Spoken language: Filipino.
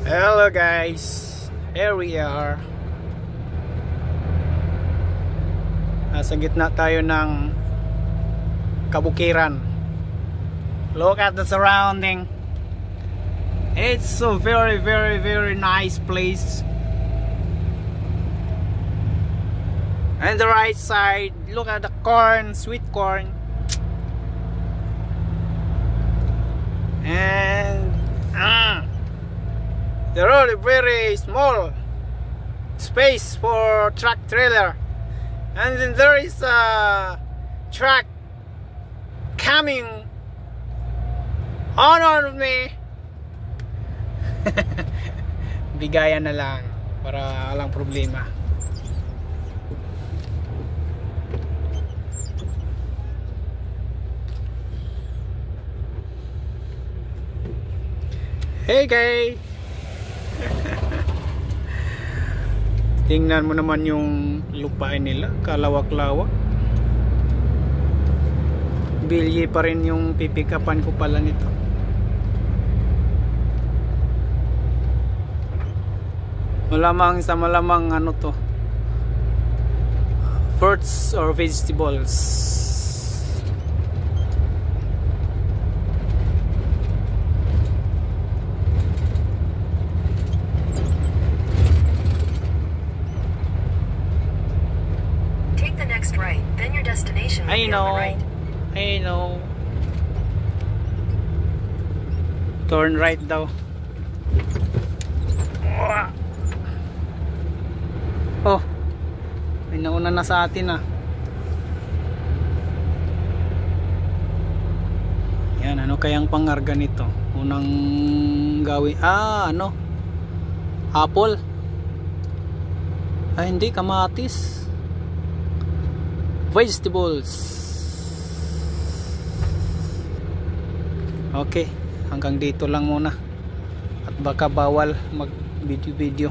Hello guys, here we are. Nasa gitna tayo ng kabukiran. Look at the surrounding. It's a very nice place. And the right side, look at the corn, sweet corn. And the road is very small space for truck trailer, and then there is a truck coming on me. Bigayan na lang para walang problema. Hey guys, tingnan mo naman yung lupain nila, kalawak-lawak. Bilye pa rin yung pipikapan ko pala nito. Malamang sa malamang ano to, fruits or vegetables. Right, then your destination will be on the right. I know. Turn right daw. Oh, may nauna na sa atin ah. Yan, ano kayang pangarga nito? Unang gawin, ano? Apple? Ay, hindi, kamatis. Vegetables. Okay, hanggang dito lang muna. At baka bawal mag video